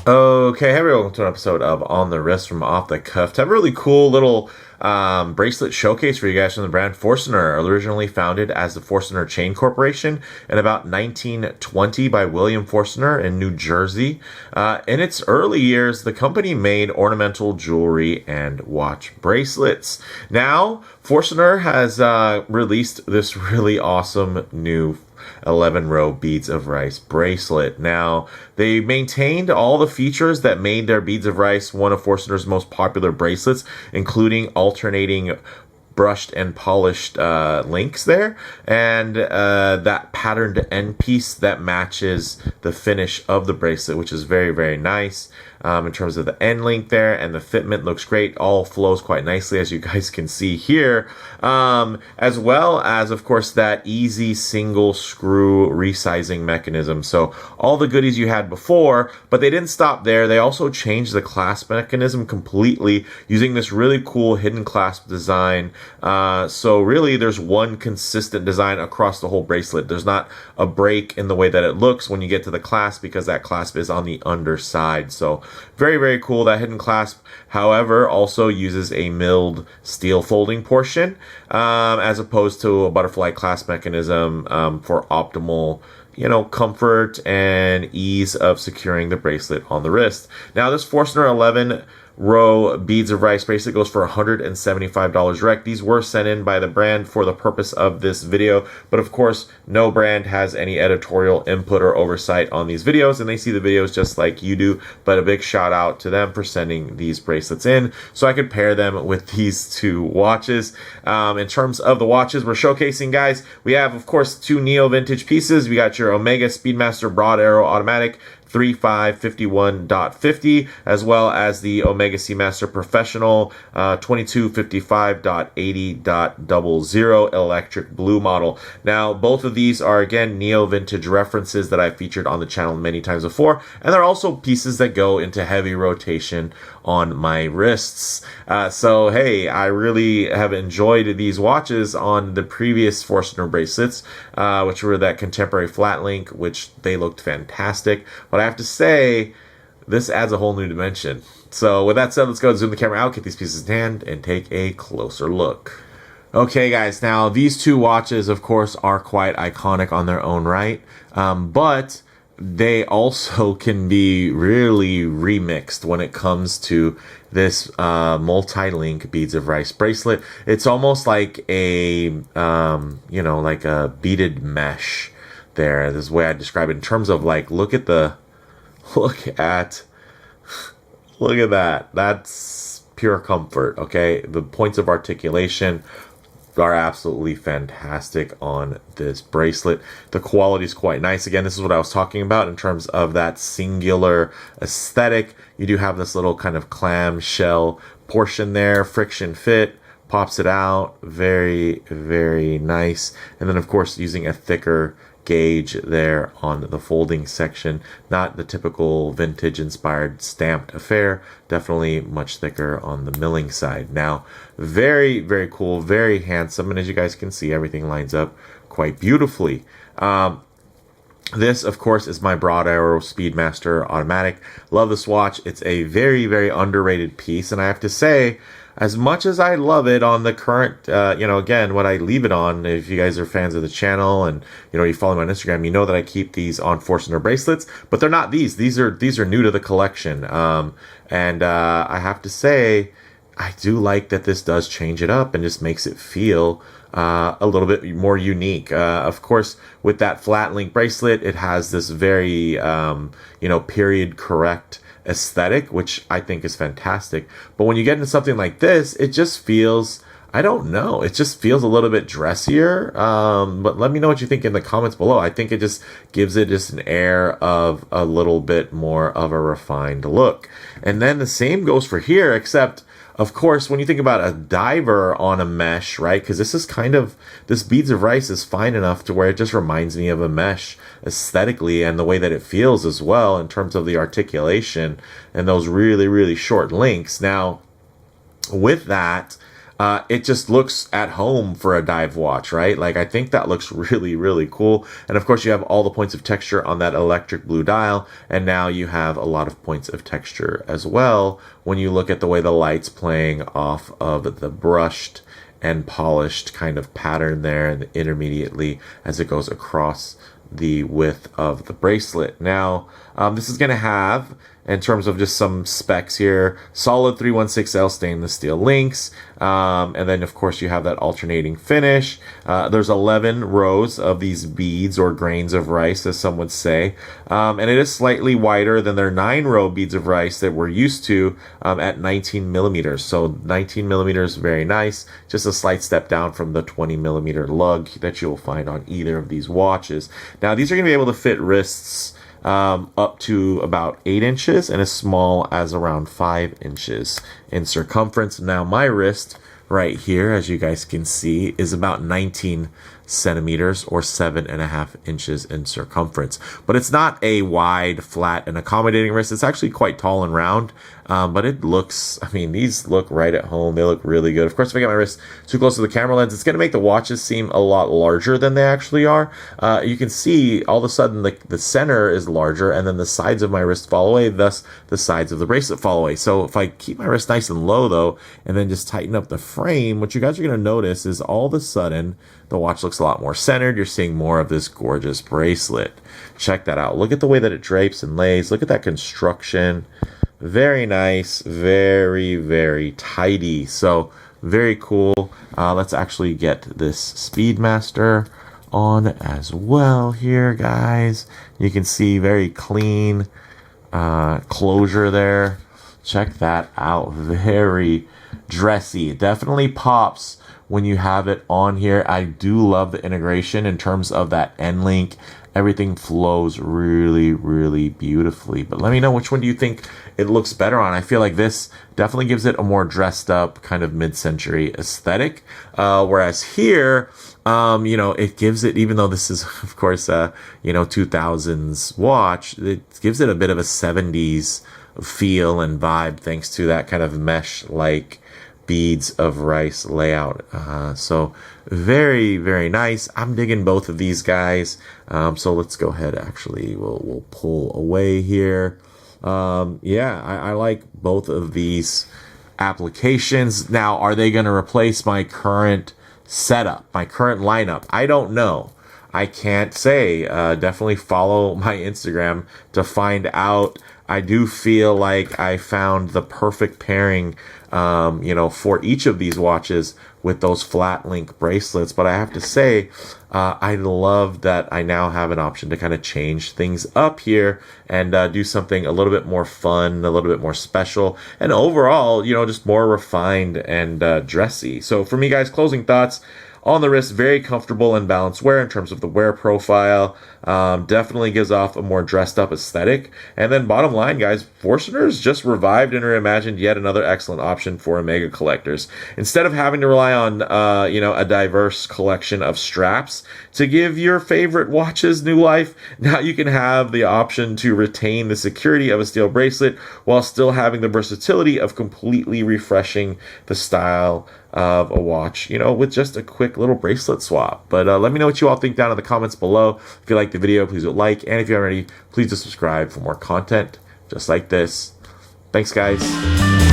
Okay, hey everyone, welcome to an episode of On the Wrist from Off the Cuff. To have a really cool little bracelet showcase for you guys from the brand Forstner, originally founded as the Forstner Chain Corporation in about 1920 by William Forstner in New Jersey. In its early years, the company made ornamental jewelry and watch bracelets. Now, Forstner has released this really awesome new 11-row beads of rice bracelet. Now, they maintained all the features that made their beads of rice one of Forstner's most popular bracelets, including alternating brushed and polished links there, and that patterned end piece that matches the finish of the bracelet, which is very, very nice. In terms of the end link there, and the fitment looks great, all flows quite nicely as you guys can see here, as well as of course that easy single screw resizing mechanism. So all the goodies you had before, but they didn't stop there. They also changed the clasp mechanism completely using this really cool hidden clasp design. So really there's one consistent design across the whole bracelet. There's not a break in the way that it looks when you get to the clasp, because that clasp is on the underside. So very, very cool. That hidden clasp, however, also uses a milled steel folding portion, as opposed to a butterfly clasp mechanism for optimal, comfort and ease of securing the bracelet on the wrist. Now, this Forstner 11-row beads of rice bracelet goes for $175 direct. These were sent in by the brand for the purpose of this video, but of course no brand has any editorial input or oversight on these videos, and they see the videos just like you do. But a big shout out to them for sending these bracelets in so I could pair them with these two watches. In terms of the watches we're showcasing, guys, we have of course two neo vintage pieces. We got your Omega Speedmaster broad arrow automatic 3551.50, as well as the Omega Seamaster Professional 2255.80.00 electric blue model. Now, both of these are again neo vintage references that I've featured on the channel many times before, and they're also pieces that go into heavy rotation on my wrists. So hey, I really have enjoyed these watches on the previous Forstner bracelets, which were that contemporary flat link, which they looked fantastic. But I have to say, this adds a whole new dimension. So with that said, let's go zoom the camera out, get these pieces in hand, and take a closer look. Okay guys, now these two watches of course are quite iconic on their own right, but they also can be really remixed when it comes to this multi-link beads of rice bracelet. It's almost like a like a beaded mesh there. This is the way I describe it in terms of like, look at that. That's pure comfort. Okay, the points of articulation are absolutely fantastic on this bracelet. The quality is quite nice. Again, this is what I was talking about in terms of that singular aesthetic. You do have this little kind of clamshell portion there, friction fit, pops it out, very, very nice. And then of course using a thicker gauge there on the folding section, not the typical vintage inspired stamped affair, definitely much thicker on the milling side. Now, very, very cool, very handsome, and as you guys can see, everything lines up quite beautifully. This, of course, is my Broad Arrow Speedmaster Automatic. Love this watch. It's a very, very underrated piece, and I have to say, as much as I love it on the current, again, what I leave it on, if you guys are fans of the channel and, you follow me on Instagram, you know that I keep these on Forstner bracelets, but they're not these. These are new to the collection. And I have to say, I do like that this does change it up and just makes it feel a little bit more unique. Of course, with that flat link bracelet, it has this very, period correct aesthetic, which I think is fantastic. But when you get into something like this, it just feels, I don't know, it just feels a little bit dressier. But let me know what you think in the comments below. I think it just gives it just an air of a little bit more of a refined look. And then the same goes for here, except of course, when you think about a diver on a mesh, right? Because this is kind of, this beads of rice is fine enough to where it just reminds me of a mesh aesthetically, and the way that it feels as well in terms of the articulation and those really, really short links. Now, with that, it just looks at home for a dive watch, right? Like, I think that looks really, really cool. And of course, you have all the points of texture on that electric blue dial, and now you have a lot of points of texture as well when you look at the way the light's playing off of the brushed and polished kind of pattern there, and intermediately as it goes across the width of the bracelet. Now, this is going to have, in terms of just some specs here, solid 316L stainless steel links, and then of course you have that alternating finish. There's 11 rows of these beads or grains of rice, as some would say, and it is slightly wider than their 9-row beads of rice that we're used to at 19 millimeters. So 19 millimeters, very nice. Just a slight step down from the 20 millimeter lug that you'll find on either of these watches. Now, these are going to be able to fit wrists up to about 8 inches and as small as around 5 inches in circumference. Now, my wrist right here, as you guys can see, is about 19 centimeters or 7.5 inches in circumference. But it's not a wide, flat, and accommodating wrist. It's actually quite tall and round. But it looks, I mean, these look right at home. They look really good. Of course, if I get my wrist too close to the camera lens, it's going to make the watches seem a lot larger than they actually are. You can see all of a sudden the center is larger, and then the sides of my wrist fall away, thus the sides of the bracelet fall away. So if I keep my wrist nice and low, though, and then just tighten up the frame, what you guys are going to notice is all of a sudden the watch looks a lot more centered. You're seeing more of this gorgeous bracelet. Check that out. Look at the way that it drapes and lays. Look at that construction. Very nice, very, very tidy. So very cool. Let's actually get this Speedmaster on as well here, guys. You can see very clean closure there. Check that out. Very dressy. It definitely pops when you have it on here. I do love the integration in terms of that end link. Everything flows really, really beautifully. But let me know, which one do you think it looks better on? I feel like this definitely gives it a more dressed up kind of mid-century aesthetic. Whereas here, it gives it, even though this is, of course, 2000s watch, it gives it a bit of a 70s feel and vibe thanks to that kind of mesh-like beads of rice layout. So very, very nice. I'm digging both of these guys. So let's go ahead. Actually, we'll pull away here. I like both of these applications. Now, are they going to replace my current setup, my current lineup? I don't know. I can't say. Definitely follow my Instagram to find out. I do feel like I found the perfect pairing, for each of these watches with those flat link bracelets. But I have to say, I love that I now have an option to kind of change things up here and do something a little bit more fun, a little bit more special, and overall, just more refined and dressy. So for me, guys, closing thoughts. On the wrist, very comfortable and balanced wear in terms of the wear profile. Definitely gives off a more dressed up aesthetic. And then bottom line, guys, Forstner's just revived and reimagined yet another excellent option for Omega collectors. Instead of having to rely on, a diverse collection of straps to give your favorite watches new life, now you can have the option to retain the security of a steel bracelet while still having the versatility of completely refreshing the style of a watch, with just a quick little bracelet swap. But let me know what you all think down in the comments below. If you liked the video, please do like, and if you haven't already, please do subscribe for more content just like this. Thanks, guys.